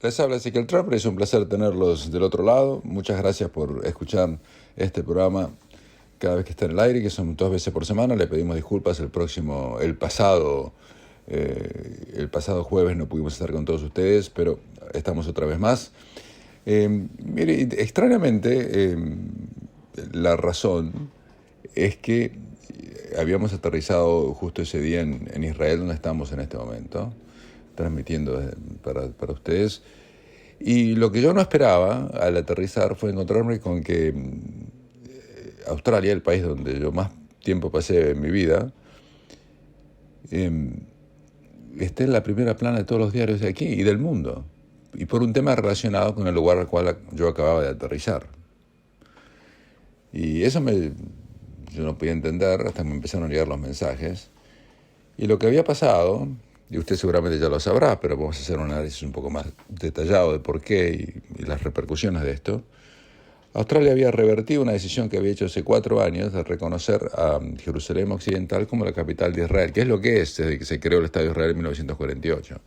Les habla Ezequiel Trapper, es un placer tenerlos del otro lado. Muchas gracias por escuchar este programa cada vez que está en el aire, que son 2 veces por semana. Le pedimos disculpas el pasado jueves no pudimos estar con todos ustedes, pero estamos otra vez más. Mire, extrañamente, la razón es que habíamos aterrizado justo ese día en Israel, donde estamos en este momento, transmitiendo para ustedes. Y lo que yo no esperaba al aterrizar fue encontrarme con que Australia, el país donde yo más tiempo pasé en mi vida, esté en la primera plana de todos los diarios de aquí y del mundo. Y por un tema relacionado con el lugar al cual yo acababa de aterrizar. Y eso yo no podía entender hasta que me empezaron a llegar los mensajes. Y lo que había pasado, y usted seguramente ya lo sabrá, pero vamos a hacer un análisis un poco más detallado de por qué y las repercusiones de esto. Australia había revertido una decisión que había hecho hace 4 años de reconocer a Jerusalén Occidental como la capital de Israel, que es lo que es desde que se creó el Estado de Israel en 1948.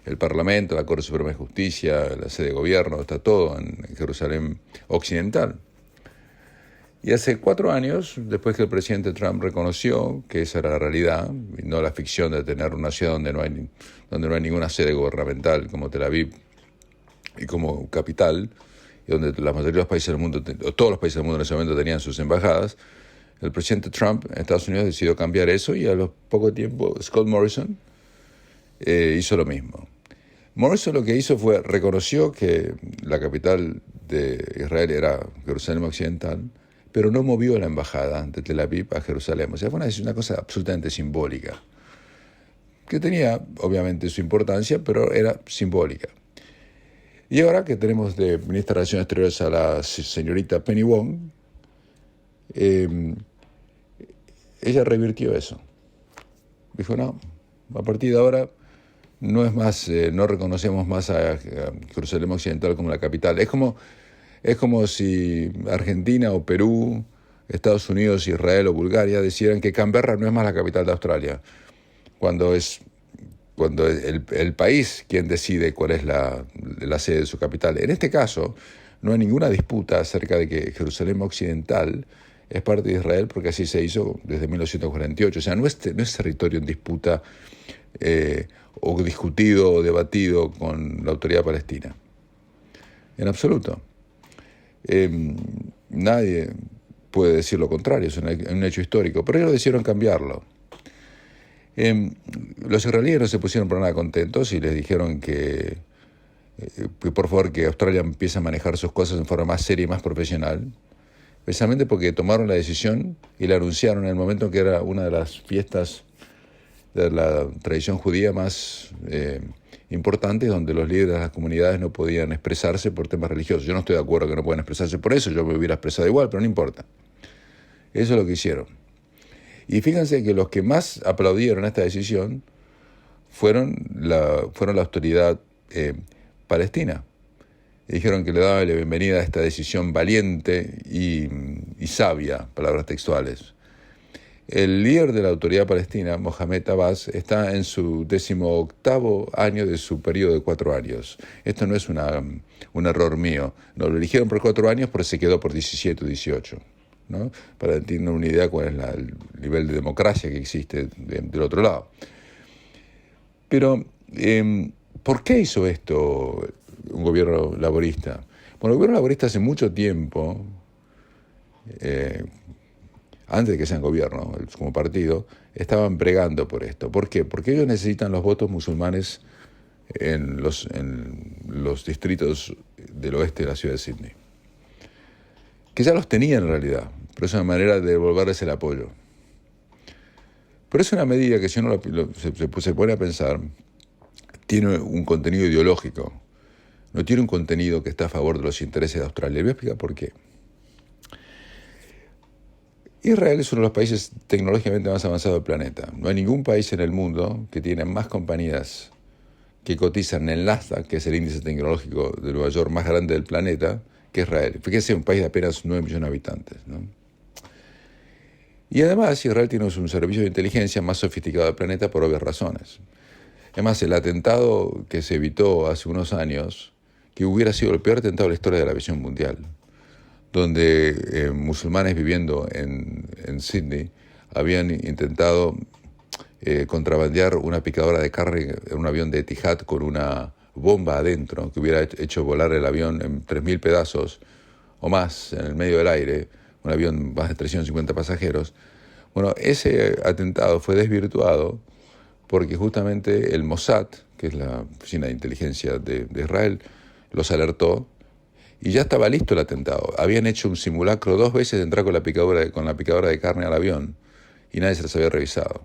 El Parlamento, la Corte Suprema de Justicia, la sede de gobierno, está todo en Jerusalén Occidental. Y hace 4 años, después que el presidente Trump reconoció que esa era la realidad, y no la ficción de tener una ciudad donde no hay ninguna sede gubernamental como Tel Aviv y como capital, y donde la mayoría de los países del mundo, o todos los países del mundo en ese momento tenían sus embajadas, el presidente Trump en Estados Unidos decidió cambiar eso y a los poco tiempo Scott Morrison hizo lo mismo. Morrison lo que hizo fue reconoció que la capital de Israel era Jerusalén Occidental, pero no movió la embajada de Tel Aviv a Jerusalén. O sea, fue una cosa absolutamente simbólica, que tenía obviamente su importancia, pero era simbólica. Y ahora que tenemos de ministra de Relaciones Exteriores a la señorita Penny Wong, ella revirtió eso. Dijo, no, a partir de ahora no es más, no reconocemos más a Jerusalén Occidental como la capital. Es como si Argentina o Perú, Estados Unidos, Israel o Bulgaria decidieran que Canberra no es más la capital de Australia, cuando es el país quien decide cuál es la sede de su capital. En este caso, no hay ninguna disputa acerca de que Jerusalén Occidental es parte de Israel, porque así se hizo desde 1948. O sea, no es territorio en disputa o discutido o debatido con la autoridad palestina. En absoluto. Nadie puede decir lo contrario, es un hecho histórico, pero ellos decidieron cambiarlo. Los israelíes no se pusieron para nada contentos y les dijeron que por favor que Australia empiece a manejar sus cosas en forma más seria y más profesional, precisamente porque tomaron la decisión y la anunciaron en el momento en que era una de las fiestas de la tradición judía más importantes, donde los líderes de las comunidades no podían expresarse por temas religiosos. Yo no estoy de acuerdo que no puedan expresarse por eso, yo me hubiera expresado igual, pero no importa. Eso es lo que hicieron. Y fíjense que los que más aplaudieron esta decisión fueron la autoridad palestina. Y dijeron que le daban la bienvenida a esta decisión valiente y sabia, palabras textuales. El líder de la autoridad palestina, Mohamed Abbas, está en su 18º año de su periodo de 4 años. Esto no es un error mío. No, lo eligieron por 4 años, pero se quedó por 17 o 18. ¿No? Para tener una idea cuál es el nivel de democracia que existe del otro lado. Pero, ¿por qué hizo esto un gobierno laborista? Bueno, el gobierno laborista hace mucho tiempo, antes de que sean gobierno, como partido, estaban bregando por esto. ¿Por qué? Porque ellos necesitan los votos musulmanes en los distritos del oeste de la ciudad de Sydney. Que ya los tenían en realidad, pero es una manera de devolverles el apoyo. Pero es una medida que si uno se pone a pensar, tiene un contenido ideológico, no tiene un contenido que está a favor de los intereses de Australia. Le voy a explicar por qué. Israel es uno de los países tecnológicamente más avanzados del planeta. No hay ningún país en el mundo que tiene más compañías que cotizan en el Nasdaq, que es el índice tecnológico de Nueva York más grande del planeta, que Israel. Fíjense, un país de apenas 9 millones de habitantes, ¿no? Y además, Israel tiene un servicio de inteligencia más sofisticado del planeta por obvias razones. Además, el atentado que se evitó hace unos años que hubiera sido el peor atentado de la historia de la aviación mundial, donde musulmanes viviendo en Sydney habían intentado contrabandear una picadora de carne en un avión de Etihad con una bomba adentro que hubiera hecho volar el avión en 3.000 pedazos o más en el medio del aire, un avión más de 350 pasajeros. Bueno, ese atentado fue desvirtuado porque justamente el Mossad, que es la oficina de inteligencia de Israel, los alertó y ya estaba listo el atentado. Habían hecho un simulacro 2 veces de entrar con la picadora de carne al avión y nadie se las había revisado.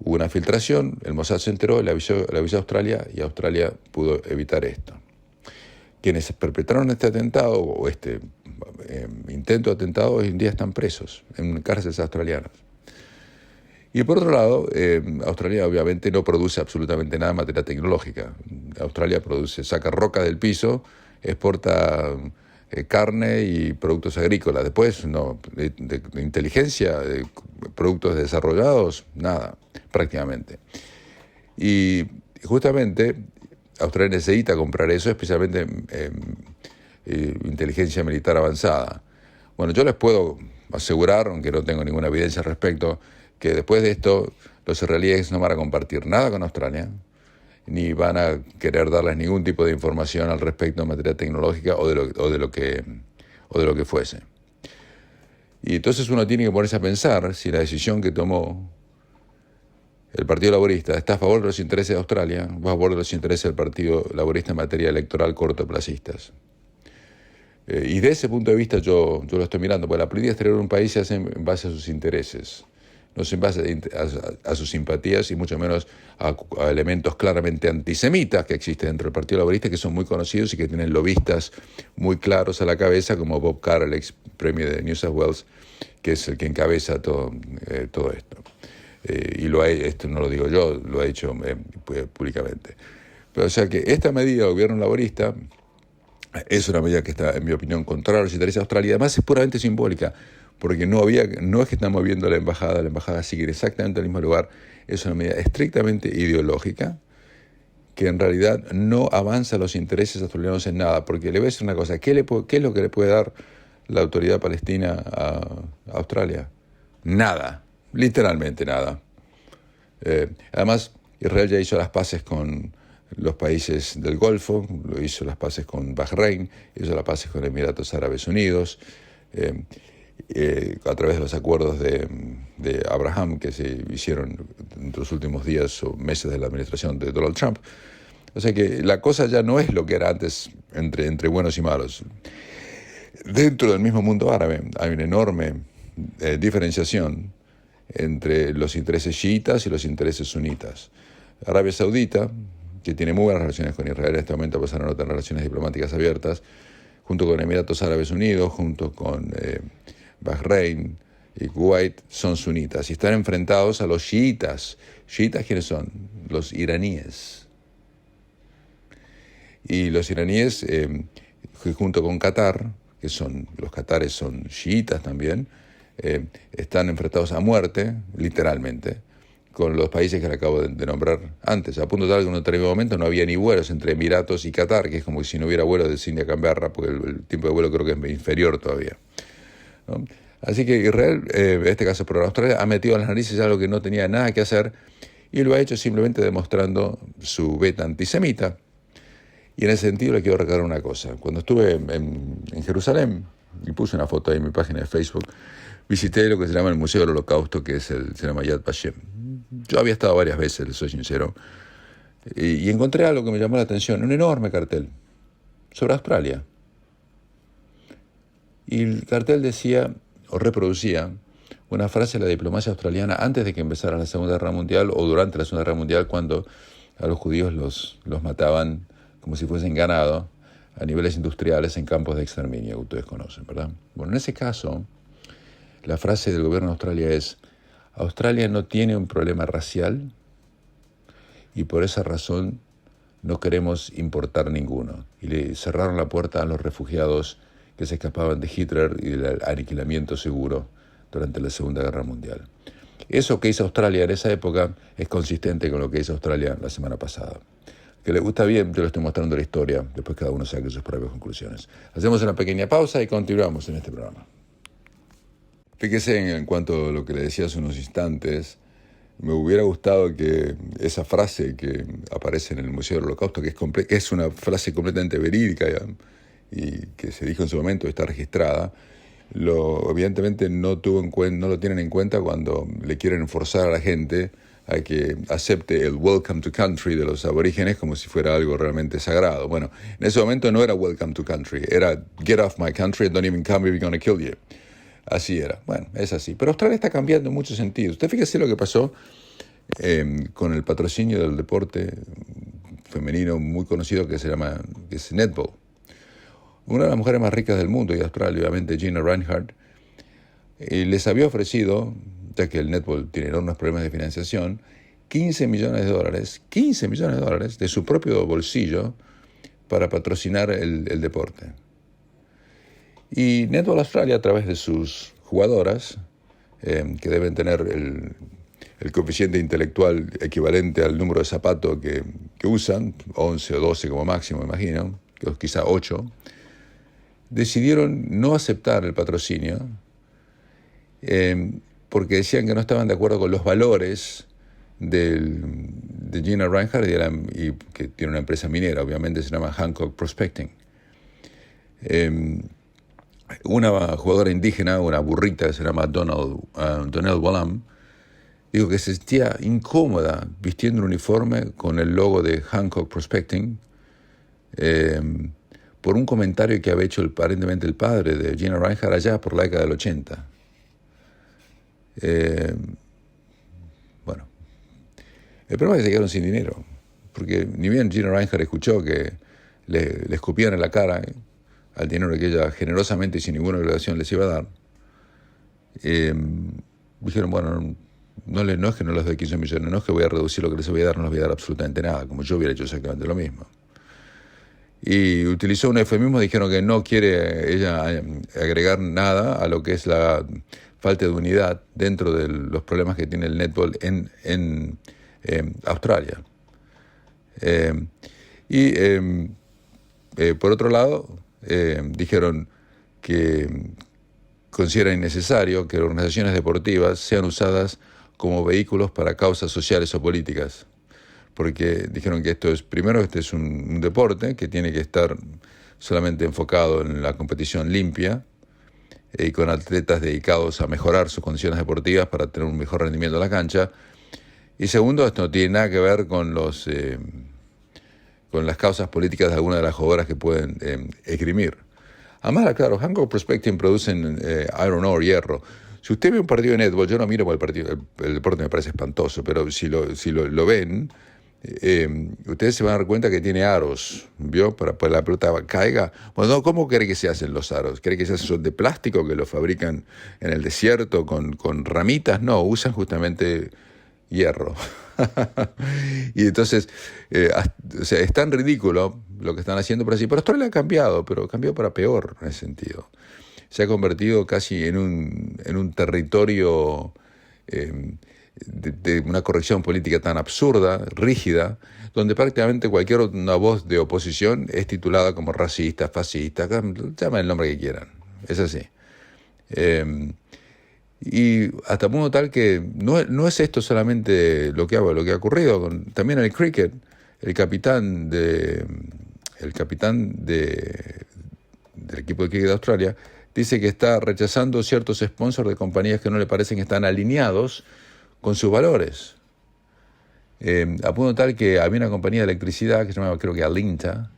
Hubo una filtración, el Mossad se enteró, le avisó a Australia y Australia pudo evitar esto. Quienes perpetraron este atentado o este intento de atentado hoy en día están presos en cárceles australianas. Y por otro lado, Australia obviamente no produce absolutamente nada en materia tecnológica. Australia saca roca del piso, exporta carne y productos agrícolas. Después, no, de inteligencia, de productos desarrollados, nada, prácticamente. Y justamente Australia necesita comprar eso, especialmente inteligencia militar avanzada. Bueno, yo les puedo asegurar, aunque no tengo ninguna evidencia al respecto, que después de esto los israelíes no van a compartir nada con Australia, ni van a querer darles ningún tipo de información al respecto en materia tecnológica o de lo que fuese. Y entonces uno tiene que ponerse a pensar si la decisión que tomó el Partido Laborista está a favor de los intereses de Australia o a favor de los intereses del Partido Laborista en materia electoral cortoplacistas. Y de ese punto de vista yo lo estoy mirando, porque la política exterior de un país se hace en base a sus intereses, no en base a sus simpatías y mucho menos a elementos claramente antisemitas que existen dentro del Partido Laborista, que son muy conocidos y que tienen lobistas muy claros a la cabeza, como Bob Carr, el ex premio de New South Wales, que es el que encabeza todo esto. Esto no lo digo yo, lo ha dicho públicamente. Pero o sea que esta medida del gobierno laborista es una medida que está, en mi opinión, contraria a los intereses de Australia. Además es puramente simbólica, porque no es que estamos viendo la embajada sigue exactamente en el mismo lugar. Es una medida estrictamente ideológica que en realidad no avanza los intereses australianos en nada, porque le voy a decir una cosa, ¿qué es lo que le puede dar la autoridad palestina a Australia? Nada, literalmente nada. Además, Israel ya hizo las paces con los países del Golfo, lo hizo las paces con Bahrein, hizo las paces con Emiratos Árabes Unidos, a través de los acuerdos de Abraham que se hicieron en los últimos días o meses de la administración de Donald Trump. O sea que la cosa ya no es lo que era antes entre buenos y malos. Dentro del mismo mundo árabe hay una enorme diferenciación entre los intereses chiitas y los intereses sunitas. Arabia Saudita, que tiene muy buenas relaciones con Israel, en este momento pasaron a tener relaciones diplomáticas abiertas, junto con Emiratos Árabes Unidos, junto con Bahrein y Kuwait, son sunitas y están enfrentados a los chiitas. ¿Chiitas quiénes son? Los iraníes. Y los iraníes, junto con Qatar, los qatares son chiitas también, están enfrentados a muerte, literalmente, con los países que le acabo de nombrar antes. A punto tal que en un determinado momento no había ni vuelos entre Emiratos y Qatar, que es como si no hubiera vuelos de Sydney a Canberra, porque el tiempo de vuelo creo que es inferior todavía, ¿no? Así que Israel, en este caso por Australia, ha metido las narices a algo que no tenía nada que hacer y lo ha hecho simplemente demostrando su beta antisemita. Y en ese sentido le quiero recordar una cosa. Cuando estuve en Jerusalén, y puse una foto ahí en mi página de Facebook, visité lo que se llama el Museo del Holocausto, que se llama Yad Vashem. Yo había estado varias veces, les soy sincero, y encontré algo que me llamó la atención, un enorme cartel sobre Australia. Y el cartel decía, o reproducía, una frase de la diplomacia australiana antes de que empezara la Segunda Guerra Mundial o durante la Segunda Guerra Mundial, cuando a los judíos los mataban como si fuesen ganado a niveles industriales en campos de exterminio que ustedes conocen, ¿verdad? Bueno, en ese caso, la frase del gobierno de Australia es: Australia no tiene un problema racial y por esa razón no queremos importar ninguno. Y le cerraron la puerta a los refugiados que se escapaban de Hitler y del aniquilamiento seguro durante la Segunda Guerra Mundial. Eso que hizo Australia en esa época es consistente con lo que hizo Australia la semana pasada. que les gusta bien, yo les estoy mostrando la historia, después cada uno saque sus propias conclusiones. Hacemos una pequeña pausa y continuamos en este programa. Fíjese en cuanto a lo que le decía hace unos instantes, me hubiera gustado que esa frase que aparece en el Museo del Holocausto, que es una frase completamente verídica y que se dijo en su momento, está registrada, evidentemente no lo tienen en cuenta cuando le quieren forzar a la gente a que acepte el welcome to country de los aborígenes como si fuera algo realmente sagrado. Bueno, en ese momento no era welcome to country, era get off my country and don't even come if we're going to kill you. Así era. Bueno, es así. Pero Australia está cambiando en muchos sentidos. Usted fíjese lo que pasó con el patrocinio del deporte femenino muy conocido que es netball. Una de las mujeres más ricas del mundo y de Australia, obviamente Gina Rinehart, les había ofrecido, ya que el netball tiene enormes problemas de financiación, $15 millones de su propio bolsillo para patrocinar el deporte. Y Netball Australia, a través de sus jugadoras, que deben tener el coeficiente intelectual equivalente al número de zapatos que usan, 11 o 12 como máximo, imagino, quizá 8, decidieron no aceptar el patrocinio porque decían que no estaban de acuerdo con los valores de Gina Rinehart y que tiene una empresa minera, obviamente se llama Hancock Prospecting. Una jugadora indígena, una burrita que se llama Donnell Wallam, dijo que se sentía incómoda vistiendo un uniforme con el logo de Hancock Prospecting por un comentario que había hecho aparentemente el padre de Gina Rinehart allá por la década del 80. Bueno, el problema es que se quedaron sin dinero, porque ni bien Gina Rinehart escuchó que le escupían en la cara al dinero que ella generosamente y sin ninguna obligación les iba a dar, dijeron, bueno, no es que no les doy 15 millones, no es que voy a reducir lo que les voy a dar, no les voy a dar absolutamente nada, como yo hubiera hecho exactamente lo mismo. Y utilizó un eufemismo, dijeron que no quiere ella agregar nada a lo que es la falta de unidad dentro de los problemas que tiene el netball en Australia. Por otro lado, dijeron que consideran innecesario que organizaciones deportivas sean usadas como vehículos para causas sociales o políticas, porque dijeron que este es un deporte que tiene que estar solamente enfocado en la competición limpia y con atletas dedicados a mejorar sus condiciones deportivas para tener un mejor rendimiento en la cancha. Y segundo, esto no tiene nada que ver con las causas políticas de algunas de las jugadoras que pueden esgrimir. Además, claro, Hancock Prospecting producen iron ore, hierro. Si usted ve un partido de netball, yo no miro por el deporte me parece espantoso, pero si lo ven, ustedes se van a dar cuenta que tiene aros, ¿vio? Para que la pelota caiga. Bueno, ¿cómo cree que se hacen los aros? ¿Cree que se hacen de plástico, que los fabrican en el desierto con ramitas? No, usan justamente hierro. Y entonces, es tan ridículo lo que están haciendo por así. Pero Australia ha cambiado, pero cambió para peor en ese sentido. Se ha convertido casi en un territorio de una corrección política tan absurda, rígida, donde prácticamente una voz de oposición es titulada como racista, fascista, llamen el nombre que quieran. Es así. Y hasta punto tal que no es esto solamente lo que ha ocurrido, también en el cricket, el capitán del equipo de cricket de Australia dice que está rechazando ciertos sponsors de compañías que no le parecen que están alineados con sus valores. A punto tal que había una compañía de electricidad que se llamaba, creo que Alinta,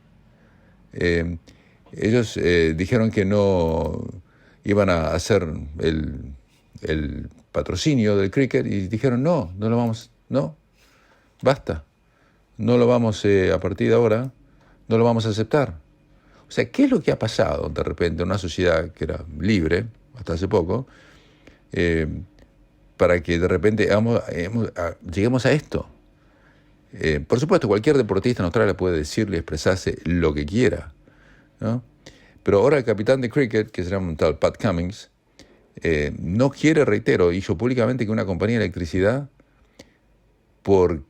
ellos dijeron que no iban a hacer el patrocinio del cricket y dijeron basta, no lo vamos a partir de ahora, no lo vamos a aceptar. O sea, ¿qué es lo que ha pasado de repente en una sociedad que era libre hasta hace poco para que de repente lleguemos a esto? Por supuesto, cualquier deportista en Australia puede decirle y expresarse lo que quiera, ¿no? Pero ahora el capitán de cricket, que se llama un tal Pat Cummins, no quiere, reitero, hizo públicamente que una compañía de electricidad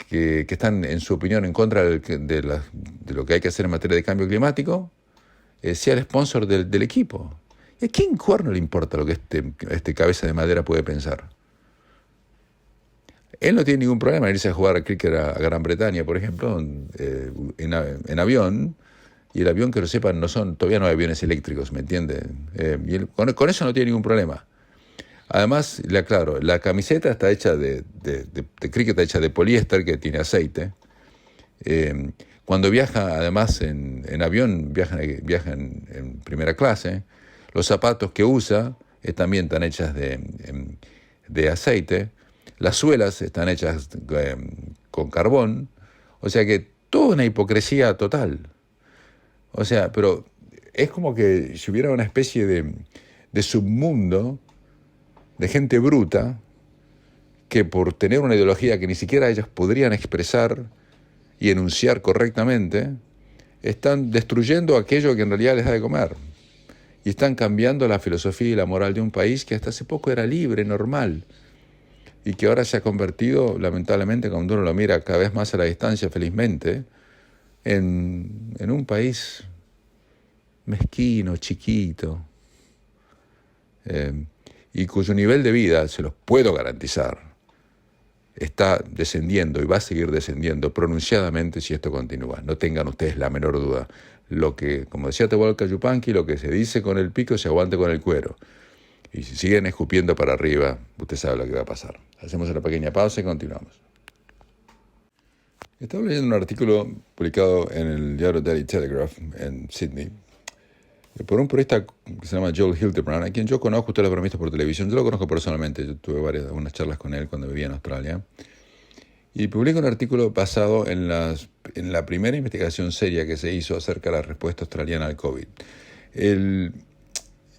que están, en su opinión, en contra de lo que hay que hacer en materia de cambio climático, sea el sponsor del equipo. ¿Y a quién cuerno le importa lo que este cabeza de madera puede pensar? Él no tiene ningún problema en irse a jugar a cricket a Gran Bretaña, por ejemplo, en avión, y el avión, que lo sepan, todavía no hay aviones eléctricos, ¿me entiende? Y él, con eso no tiene ningún problema. Además, le aclaro, la camiseta está hecha de cricket, está hecha de poliéster, que tiene aceite. Cuando viaja, además, en avión, viaja en primera clase. Los zapatos que usa también están hechas de aceite. Las suelas están hechas con carbón. O sea que toda una hipocresía total. O sea, pero es como que si hubiera una especie de submundo de gente bruta que, por tener una ideología que ni siquiera ellos podrían expresar y enunciar correctamente, están destruyendo aquello que en realidad les da de comer. Y están cambiando la filosofía y la moral de un país que hasta hace poco era libre, normal, y que ahora se ha convertido, lamentablemente, cuando uno lo mira cada vez más a la distancia, felizmente, en un país mezquino, chiquito, y cuyo nivel de vida, se los puedo garantizar, está descendiendo y va a seguir descendiendo pronunciadamente si esto continúa. No tengan ustedes la menor duda. Lo que, como decía Atahualpa Yupanqui, lo que se dice con el pico se aguante con el cuero. Y si siguen escupiendo para arriba, usted sabe lo que va a pasar. Hacemos una pequeña pausa y continuamos. Estaba leyendo un artículo publicado en el diario Daily Telegraph en Sydney por un periodista que se llama Joel Hildebrand, a quien yo conozco. Usted lo habrá visto por televisión. Yo lo conozco personalmente. Yo tuve algunas charlas con él cuando vivía en Australia. Y publica un artículo basado en la primera investigación seria que se hizo acerca de la respuesta australiana al COVID.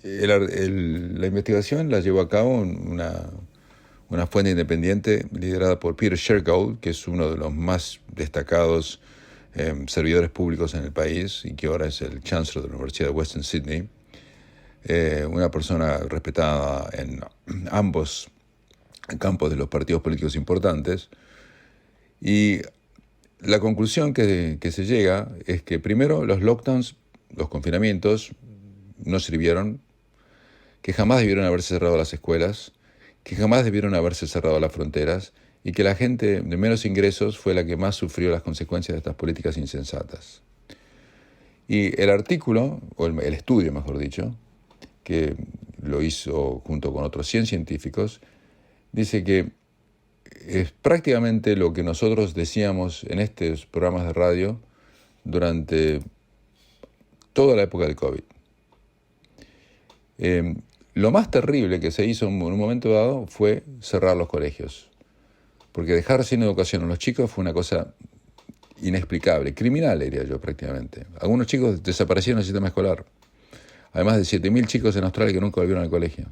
La investigación la llevó a cabo una fuente independiente liderada por Peter Shergold, que es uno de los más destacados servidores públicos en el país y que ahora es el chancellor de la Universidad de Western Sydney, una persona respetada en ambos campos de los partidos políticos importantes. Y la conclusión que se llega es que, primero, los lockdowns, los confinamientos, no sirvieron, que jamás debieron haberse cerrado las escuelas, que jamás debieron haberse cerrado las fronteras, y que la gente de menos ingresos fue la que más sufrió las consecuencias de estas políticas insensatas. Y el artículo, o el estudio, mejor dicho, que lo hizo junto con otros 100 científicos, dice que es prácticamente lo que nosotros decíamos en estos programas de radio durante toda la época del COVID. Lo más terrible que se hizo en un momento dado fue cerrar los colegios, porque dejar sin educación a los chicos fue una cosa inexplicable, criminal, diría yo, prácticamente. Algunos chicos desaparecieron del sistema escolar. Hay más de 7.000 chicos en Australia que nunca volvieron al colegio.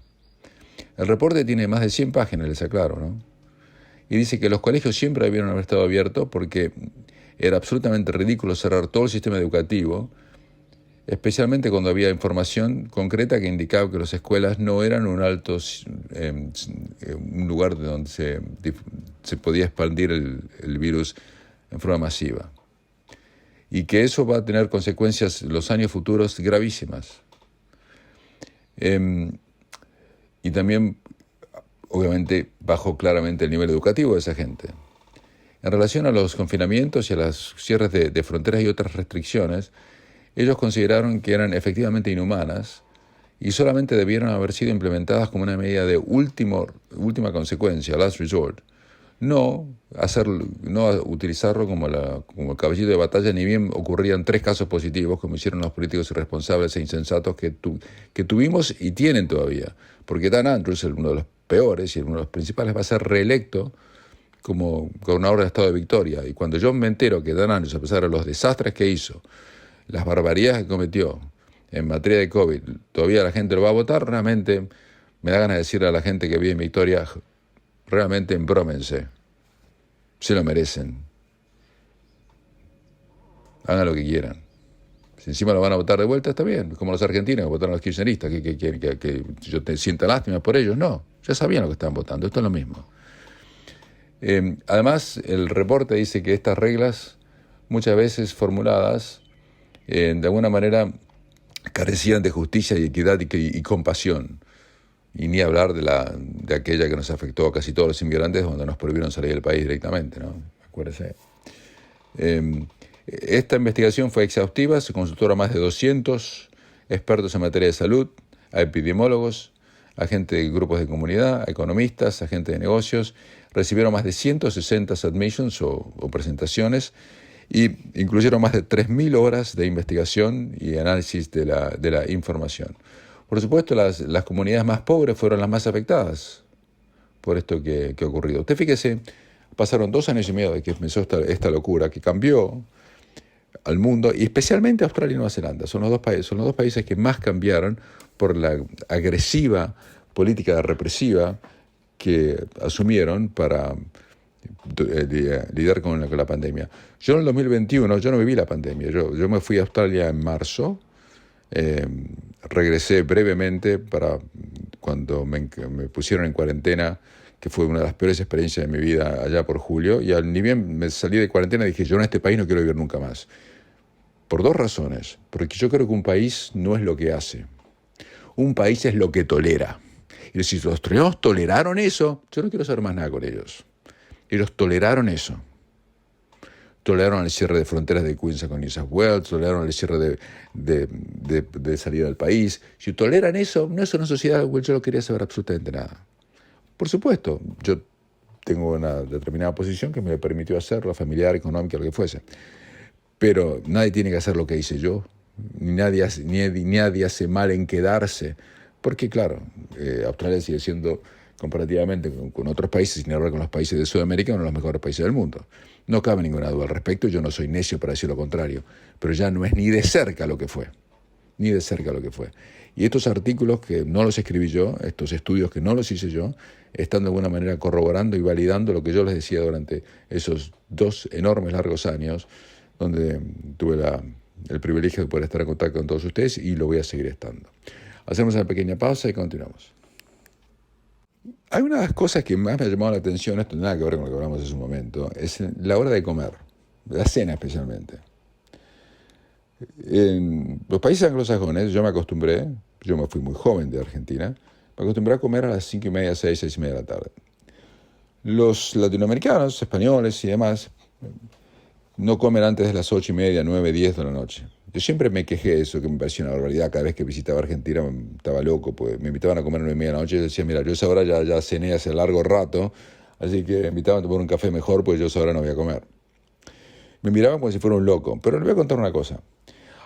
El reporte tiene más de 100 páginas, les aclaro, ¿no? Y dice que los colegios siempre debieron haber estado abiertos porque era absolutamente ridículo cerrar todo el sistema educativo, especialmente cuando había información concreta que indicaba que las escuelas no eran un lugar de donde se podía expandir el virus en forma masiva. Y que eso va a tener consecuencias en los años futuros gravísimas. Y también, obviamente, bajó claramente el nivel educativo de esa gente. En relación a los confinamientos y a los cierres de fronteras y otras restricciones, ellos consideraron que eran efectivamente inhumanas y solamente debieron haber sido implementadas como una medida de última consecuencia, last resort. No utilizarlo como el caballito de batalla, ni bien ocurrían 3 casos positivos, como hicieron los políticos irresponsables e insensatos que tuvimos y tienen todavía. Porque Dan Andrews, uno de los peores y uno de los principales, va a ser reelecto como gobernador del estado de Victoria. Y cuando yo me entero que Dan Andrews, a pesar de los desastres que hizo, las barbaridades que cometió en materia de COVID, todavía la gente lo va a votar, realmente me da ganas de decirle a la gente que vive en Victoria, realmente embrómense, se lo merecen, hagan lo que quieran. Si encima lo van a votar de vuelta, está bien, como los argentinos que votaron a los kirchneristas, que yo te sienta lástima por ellos. No, ya sabían lo que estaban votando, esto es lo mismo. Además, el reporte dice que estas reglas, muchas veces formuladas, de alguna manera carecían de justicia y equidad y compasión. Y ni hablar de aquella que nos afectó a casi todos los inmigrantes, donde nos prohibieron salir del país directamente, ¿no? Acuérdese. Esta investigación fue exhaustiva, se consultó a más de 200 expertos en materia de salud, a epidemiólogos, a gente de grupos de comunidad, a economistas, a gente de negocios. Recibieron más de 160 submissions o presentaciones y incluyeron más de 3.000 horas de investigación y análisis de la información. Por supuesto, las comunidades más pobres fueron las más afectadas por esto que ha ocurrido. Usted fíjese, pasaron 2 años y medio de que empezó esta locura que cambió al mundo, y especialmente Australia y Nueva Zelanda. Son los dos países que más cambiaron por la agresiva política represiva que asumieron para lidiar con la pandemia. Yo en el 2021, yo no viví la pandemia. Yo me fui a Australia en marzo, regresé brevemente para cuando me pusieron en cuarentena, que fue una de las peores experiencias de mi vida allá por julio, y ni bien me salí de cuarentena dije, yo en este país no quiero vivir nunca más. Por 2 razones. Porque yo creo que un país no es lo que hace. Un país es lo que tolera. Y si los australianos toleraron eso, yo no quiero saber más nada con ellos. Ellos toleraron eso. Toleraron el cierre de fronteras de Queensland con New South Wales, toleraron el cierre de salida del país. Si toleran eso, no es una sociedad, yo no quería saber absolutamente nada. Por supuesto, yo tengo una determinada posición que me permitió hacerlo, familiar, económica, lo que fuese. Pero nadie tiene que hacer lo que hice yo. Nadie hace mal en quedarse. Porque, claro, Australia sigue siendo, comparativamente con otros países, sin hablar con los países de Sudamérica, uno de los mejores países del mundo. No cabe ninguna duda al respecto. Yo no soy necio para decir lo contrario. Pero ya no es ni de cerca lo que fue. Ni de cerca lo que fue. Y estos artículos que no los escribí yo, estos estudios que no los hice yo, están de alguna manera corroborando y validando lo que yo les decía durante esos 2 enormes largos años, donde tuve el privilegio de poder estar en contacto con todos ustedes, y lo voy a seguir estando. Hacemos una pequeña pausa y continuamos. Hay una de las cosas que más me ha llamado la atención, esto no tiene nada que ver con lo que hablamos hace un momento, es la hora de comer, la cena especialmente. En los países anglosajones yo me fui muy joven de Argentina, me acostumbré a comer a las 5:30, 6:30 de la tarde. Los latinoamericanos, españoles y demás, no comen antes de las 8:30, 9, 10 de la noche. Yo siempre me quejé de eso, que me parecía una barbaridad. Cada vez que visitaba Argentina estaba loco, pues me invitaban a comer a 9:30 de la noche y yo decía, mira, yo a esa hora ya cené hace largo rato, así que me invitaban a tomar un café mejor, pues yo a esa hora no voy a comer. Me miraban como si fuera un loco, pero les voy a contar una cosa.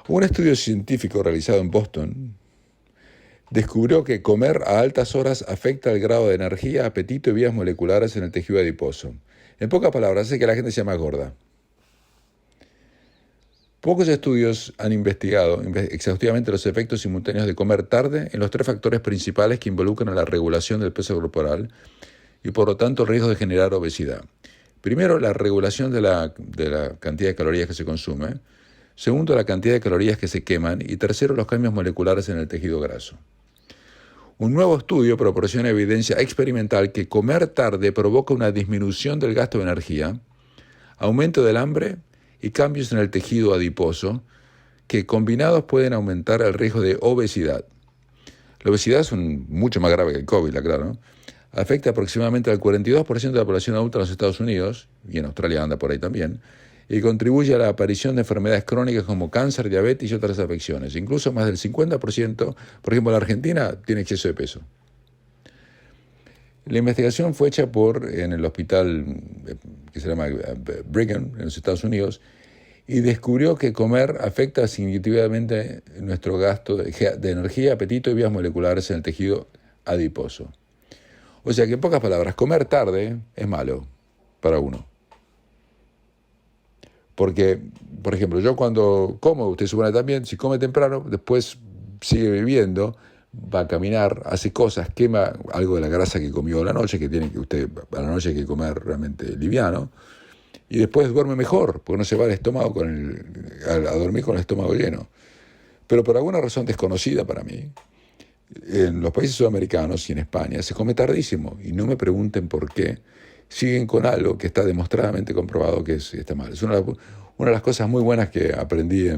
Un estudio científico realizado en Boston descubrió que comer a altas horas afecta el grado de energía, apetito y vías moleculares en el tejido adiposo. En pocas palabras, hace que la gente sea más gorda. Pocos estudios han investigado exhaustivamente los efectos simultáneos de comer tarde en los 3 factores principales que involucran a la regulación del peso corporal y por lo tanto el riesgo de generar obesidad. Primero, la regulación de la cantidad de calorías que se consume. Segundo, la cantidad de calorías que se queman. Y tercero, los cambios moleculares en el tejido graso. Un nuevo estudio proporciona evidencia experimental que comer tarde provoca una disminución del gasto de energía, aumento del hambre y cambios en el tejido adiposo que combinados pueden aumentar el riesgo de obesidad. La obesidad es mucho más grave que el COVID, claro. Afecta aproximadamente al 42% de la población adulta en los Estados Unidos, y en Australia anda por ahí también, y contribuye a la aparición de enfermedades crónicas como cáncer, diabetes y otras afecciones. Incluso más del 50%, por ejemplo, la Argentina tiene exceso de peso. La investigación fue hecha en el hospital que se llama Brigham, en los Estados Unidos, y descubrió que comer afecta significativamente nuestro gasto de energía, apetito y vías moleculares en el tejido adiposo. O sea que, en pocas palabras, comer tarde es malo para uno. Porque, por ejemplo, yo cuando como, usted supone también, si come temprano, después sigue viviendo, va a caminar, hace cosas, quema algo de la grasa que comió a la noche, a la noche hay que comer realmente liviano, y después duerme mejor, porque no se va al estómago a dormir con el estómago lleno. Pero por alguna razón desconocida para mí, en los países sudamericanos y en España se come tardísimo, y no me pregunten por qué. siguen con algo que está demostradamente comprobado que está mal. Es una de las cosas muy buenas que aprendí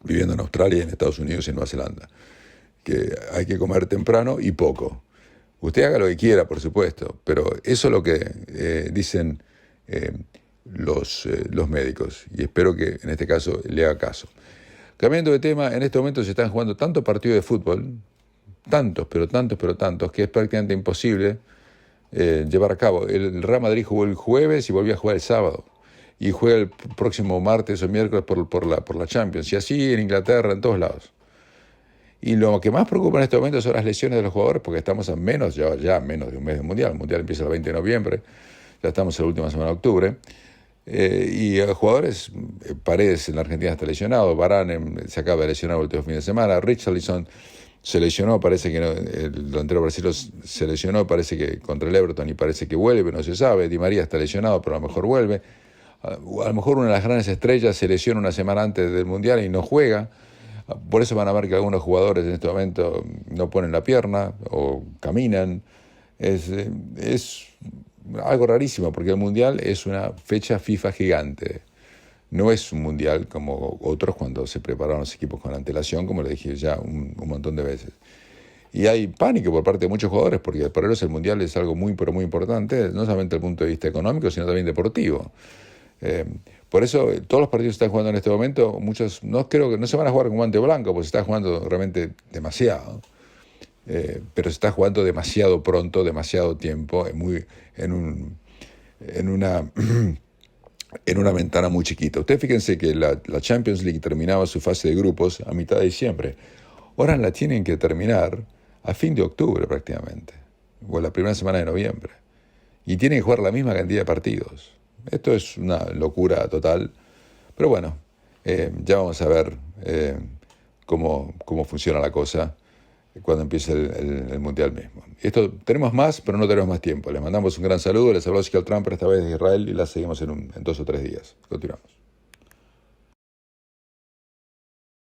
viviendo en Australia, en Estados Unidos y en Nueva Zelanda, que hay que comer temprano y poco. Usted haga lo que quiera, por supuesto, pero eso es lo que dicen los médicos, y espero que en este caso le haga caso. Cambiando de tema, en este momento se están jugando tantos partidos de fútbol, tantos, que es prácticamente imposible llevar a cabo. El Real Madrid jugó el jueves y volvió a jugar el sábado. Y juega el próximo martes o miércoles por la Champions. Y así en Inglaterra, en todos lados. Y lo que más preocupa en este momento son las lesiones de los jugadores, porque estamos a menos, ya menos de un mes del Mundial. El Mundial empieza el 20 de noviembre, ya estamos en la última semana de octubre. Y jugadores, Paredes en la Argentina está lesionado, Varane se acaba de lesionar el último fin de semana, Richarlison se lesionó, parece que no, el delantero brasileño se lesionó, parece que contra el Everton, y parece que vuelve, no se sabe. Di María está lesionado, pero a lo mejor vuelve. A lo mejor una de las grandes estrellas se lesiona una semana antes del Mundial y no juega. Por eso van a ver que algunos jugadores en este momento no ponen la pierna o caminan. Es algo rarísimo, porque el Mundial es una fecha FIFA gigante. No es un Mundial como otros cuando se prepararon los equipos con antelación, como le dije ya un montón de veces. Y hay pánico por parte de muchos jugadores, porque para ellos el Mundial es algo muy, pero muy importante, no solamente desde el punto de vista económico, sino también deportivo. Por eso todos los partidos que están jugando en este momento, muchos no creo que no se van a jugar con guante blanco, porque se está jugando realmente demasiado. Pero se está jugando demasiado pronto, demasiado tiempo, en una ventana muy chiquita. Ustedes fíjense que la Champions League terminaba su fase de grupos a mitad de diciembre. Ahora la tienen que terminar a fin de octubre prácticamente, o la primera semana de noviembre. Y tienen que jugar la misma cantidad de partidos. Esto es una locura total. Pero bueno, ya vamos a ver cómo funciona la cosa cuando empiece el Mundial mismo. Esto tenemos más, pero no tenemos más tiempo. Les mandamos un gran saludo. Les habló Oscar Trump, esta vez de Israel, y la seguimos en 2 o 3 días. Continuamos.